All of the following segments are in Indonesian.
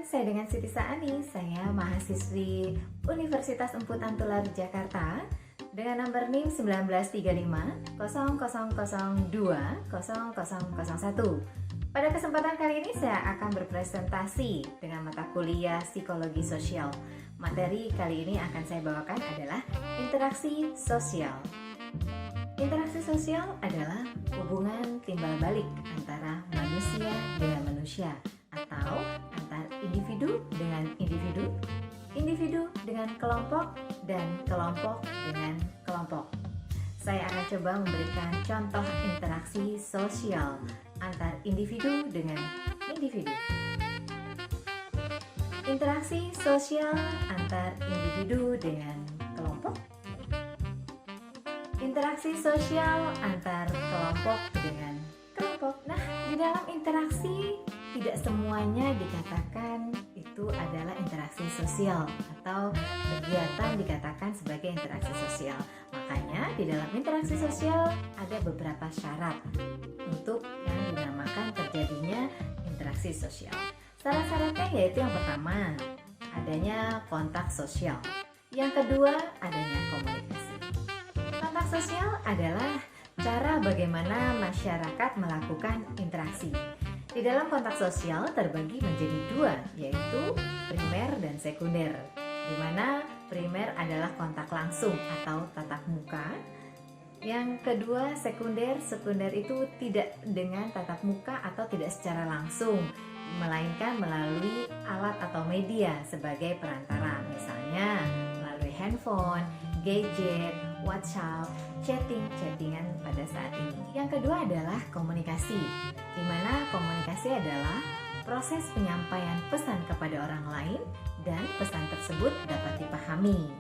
saya dengan Siti Saani. Saya mahasiswi Universitas Emput Antular Jakarta dengan nomor NIM 1935 0002 0001. Pada kesempatan kali ini saya akan berpresentasi dengan mata kuliah Psikologi Sosial. Materi kali ini akan saya bawakan adalah interaksi sosial. Interaksi sosial adalah hubungan timbal balik antara manusia dengan manusia, atau antar individu dengan individu, individu dengan kelompok, dan kelompok dengan kelompok. Saya akan coba memberikan contoh interaksi sosial antar individu dengan individu. Interaksi sosial antar individu dengan kelompok. Interaksi sosial antar kelompok dengan kelompok. Nah, di dalam interaksi tidak semuanya dikatakan itu adalah interaksi sosial atau kegiatan dikatakan sebagai interaksi sosial. Makanya di dalam interaksi sosial ada beberapa syarat untuk yang dinamakan terjadinya interaksi sosial. Syarat-syaratnya yaitu yang pertama, adanya kontak sosial. Yang kedua, adanya komunikasi. Kontak sosial adalah cara bagaimana masyarakat melakukan interaksi. Di dalam kontak sosial terbagi menjadi dua, yaitu primer dan sekunder. Di mana primer adalah kontak langsung atau tatap muka. Yang kedua sekunder, sekunder itu tidak dengan tatap muka atau tidak secara langsung, melainkan melalui alat atau media sebagai perantara, misalnya melalui handphone, gadget, WhatsApp, chattingan pada saat ini. Yang kedua adalah komunikasi, di mana komunikasi adalah proses penyampaian pesan kepada orang lain dan pesan tersebut dapat dipahami.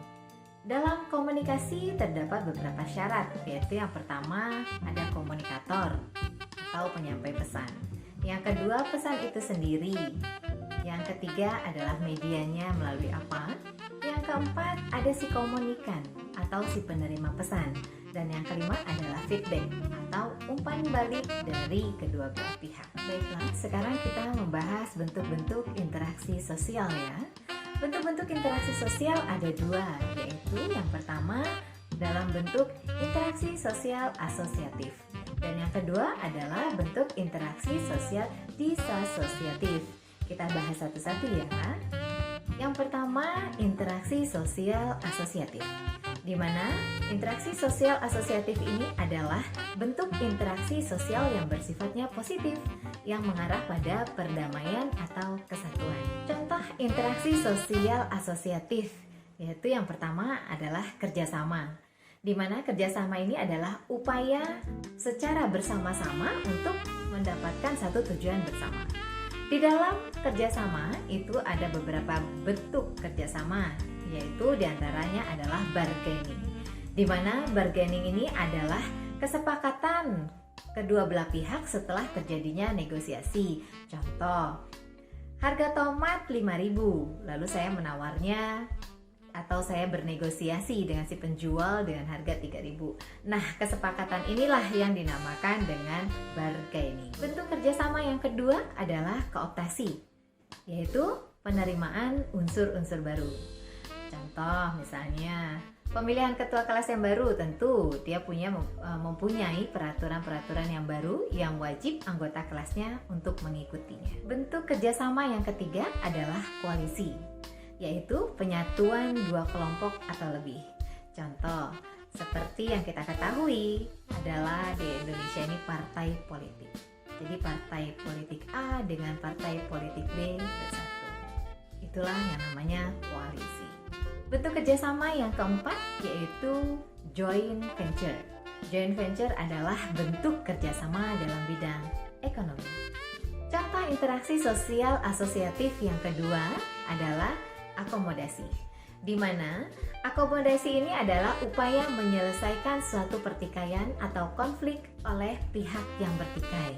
Dalam komunikasi terdapat beberapa syarat, yaitu yang pertama ada komunikator atau penyampai pesan. Yang kedua pesan itu sendiri. Yang ketiga adalah medianya melalui apa. Yang keempat ada si komunikan atau si penerima pesan. Dan yang kelima adalah feedback atau umpan balik dari kedua belah pihak. Baiklah, sekarang kita membahas bentuk-bentuk interaksi sosial ya. Bentuk-bentuk interaksi sosial ada dua, yaitu yang pertama dalam bentuk interaksi sosial asosiatif. Dan yang kedua adalah bentuk interaksi sosial disasosiatif. Kita bahas satu-satu ya. Yang pertama, interaksi sosial asosiatif. Di mana interaksi sosial asosiatif ini adalah bentuk interaksi sosial yang bersifatnya positif, yang mengarah pada perdamaian atau kesatuan. Contoh interaksi sosial asosiatif, yaitu yang pertama adalah kerjasama. Di mana kerjasama ini adalah upaya secara bersama-sama untuk mendapatkan satu tujuan bersama. Di dalam kerjasama itu ada beberapa bentuk kerjasama, yaitu diantaranya adalah bargaining. Di mana bargaining ini adalah kesepakatan kedua belah pihak setelah terjadinya negosiasi. Contoh, harga tomat 5.000, lalu saya menawarnya atau saya bernegosiasi dengan si penjual dengan harga 3.000. Nah, kesepakatan inilah yang dinamakan dengan bargaining. Bentuk kerjasama yang kedua adalah kooptasi, yaitu penerimaan unsur-unsur baru. Contoh misalnya pemilihan ketua kelas yang baru, tentu dia mempunyai peraturan-peraturan yang baru yang wajib anggota kelasnya untuk mengikutinya. Bentuk kerjasama yang ketiga adalah koalisi, yaitu penyatuan dua kelompok atau lebih. Contoh seperti yang kita ketahui adalah di Indonesia ini partai politik. Jadi partai politik A dengan partai politik B bersatu. Itulah yang namanya koalisi. Bentuk kerjasama yang keempat yaitu joint venture. Joint venture adalah bentuk kerjasama dalam bidang ekonomi. Contoh interaksi sosial asosiatif yang kedua adalah akomodasi. Di mana akomodasi ini adalah upaya menyelesaikan suatu pertikaian atau konflik oleh pihak yang bertikai.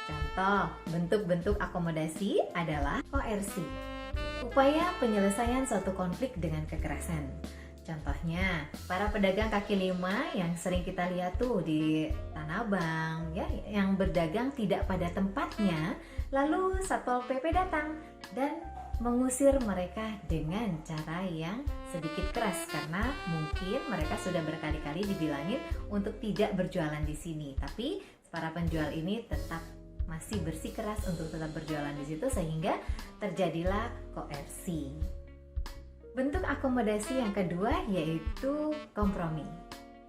Contoh bentuk-bentuk akomodasi adalah koersi, upaya penyelesaian suatu konflik dengan kekerasan. Contohnya, para pedagang kaki lima yang sering kita lihat tuh di Tanah Abang ya, yang berdagang tidak pada tempatnya, lalu Satpol PP datang dan mengusir mereka dengan cara yang sedikit keras karena mungkin mereka sudah berkali-kali dibilangin untuk tidak berjualan di sini, tapi para penjual ini tetap masih bersikeras untuk tetap berjualan di situ sehingga terjadilah koersi. Bentuk akomodasi yang kedua yaitu kompromi,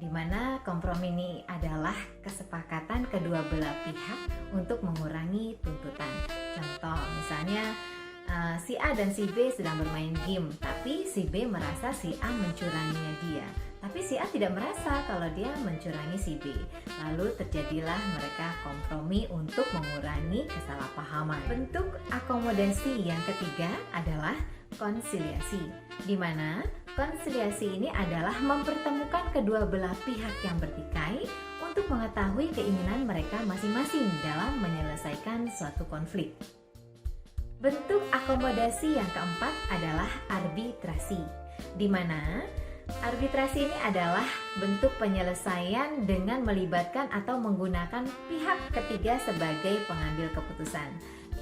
di mana kompromi ini adalah kesepakatan kedua belah pihak untuk mengurangi tuntutan. Contoh misalnya si A dan si B sedang bermain game, tapi si B merasa si A mencuranginya dia, tapi si A tidak merasa kalau dia mencurangi si B. Lalu terjadilah mereka kompromi untuk mengurangi kesalahpahaman. Bentuk akomodasi yang ketiga adalah konsiliasi, di mana konsiliasi ini adalah mempertemukan kedua belah pihak yang bertikai untuk mengetahui keinginan mereka masing-masing dalam menyelesaikan suatu konflik. Bentuk akomodasi yang keempat adalah arbitrasi, di mana arbitrasi ini adalah bentuk penyelesaian dengan melibatkan atau menggunakan pihak ketiga sebagai pengambil keputusan.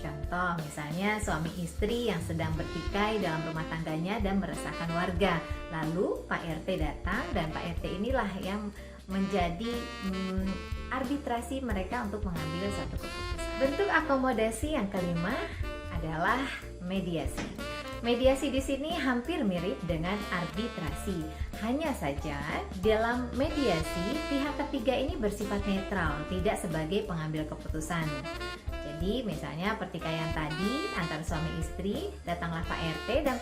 Contoh misalnya suami istri yang sedang bertikai dalam rumah tangganya dan meresahkan warga. Lalu Pak RT datang dan Pak RT inilah yang menjadi arbitrasi mereka untuk mengambil satu keputusan. Bentuk akomodasi yang kelima adalah mediasi. Mediasi di sini hampir mirip dengan arbitrasi. Hanya saja dalam mediasi pihak ketiga ini bersifat netral, tidak sebagai pengambil keputusan. Jadi misalnya pertikaian tadi antara suami istri, datanglah Pak RT dan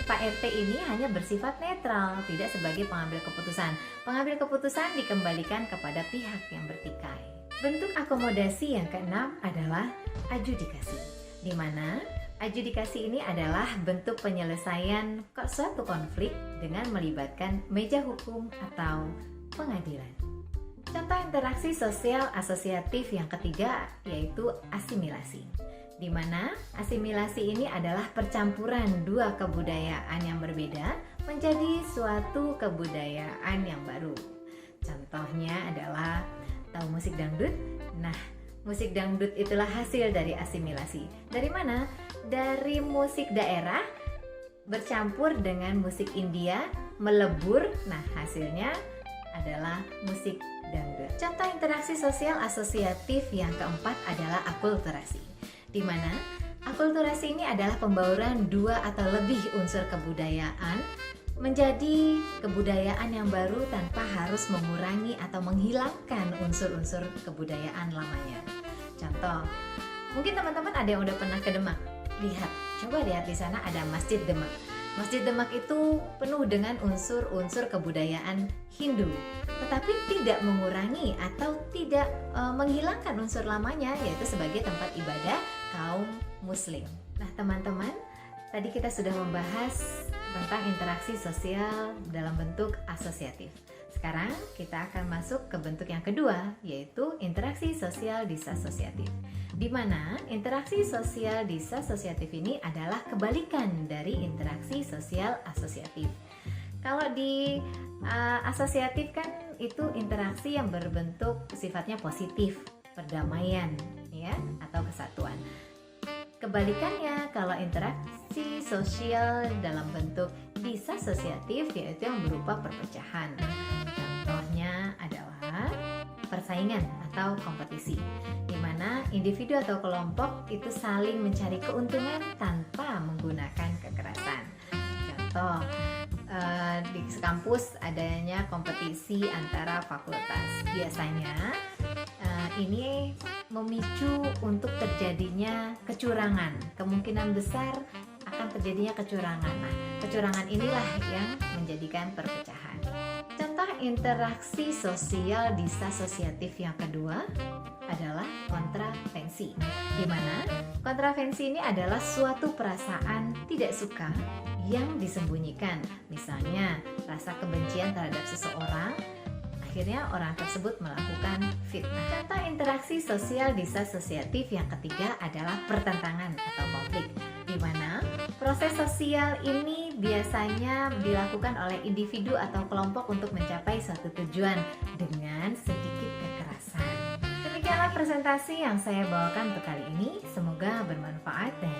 Pak RT ini hanya bersifat netral, tidak sebagai pengambil keputusan. Pengambil keputusan dikembalikan kepada pihak yang bertikai. Bentuk akomodasi yang keenam adalah adjudikasi, di mana adjudikasi ini adalah bentuk penyelesaian suatu konflik dengan melibatkan meja hukum atau pengadilan. Contoh interaksi sosial asosiatif yang ketiga yaitu asimilasi, di mana asimilasi ini adalah percampuran dua kebudayaan yang berbeda menjadi suatu kebudayaan yang baru. Contohnya adalah tahu musik dangdut? Nah, musik dangdut itulah hasil dari asimilasi. Dari mana? Dari musik daerah bercampur dengan musik India, melebur. Nah, hasilnya adalah musik dangdut. Contoh interaksi sosial asosiatif yang keempat adalah akulturasi, di mana akulturasi ini adalah pembauran dua atau lebih unsur kebudayaan menjadi kebudayaan yang baru tanpa harus mengurangi atau menghilangkan unsur-unsur kebudayaan lamanya. Contoh, mungkin teman-teman ada yang udah pernah ke Demak. Coba lihat di sana ada Masjid Demak. Masjid Demak itu penuh dengan unsur-unsur kebudayaan Hindu, tetapi tidak mengurangi atau tidak menghilangkan unsur lamanya, yaitu sebagai tempat ibadah kaum Muslim. Nah, teman-teman, tadi kita sudah membahas tentang interaksi sosial dalam bentuk asosiatif. Sekarang kita akan masuk ke bentuk yang kedua, yaitu interaksi sosial disasosiatif, di mana interaksi sosial disasosiatif ini adalah kebalikan dari interaksi sosial asosiatif. Kalau di asosiatif kan itu interaksi yang berbentuk sifatnya positif, perdamaian, ya, atau kesatuan. Kebalikannya kalau interaksi sosial dalam bentuk disasosiatif yaitu yang berupa perpecahan. Contohnya adalah persaingan atau kompetisi, di mana individu atau kelompok itu saling mencari keuntungan tanpa menggunakan kekerasan. Contoh, di kampus adanya kompetisi antara fakultas. Biasanya ini memicu untuk terjadinya kecurangan. Kemungkinan besar akan terjadinya kecurangan. Nah, kecurangan inilah yang menjadikan perpecahan. Contoh interaksi sosial disasosiatif yang kedua adalah kontravensi, di mana kontravensi ini adalah suatu perasaan tidak suka yang disembunyikan. Misalnya rasa kebencian terhadap seseorang, akhirnya orang tersebut melakukan fitnah. Contoh interaksi sosial disasosiatif yang ketiga adalah pertentangan atau konflik, di mana proses sosial ini biasanya dilakukan oleh individu atau kelompok untuk mencapai suatu tujuan dengan sedikit kekerasan. Demikianlah presentasi yang saya bawakan untuk kali ini. Semoga bermanfaat dan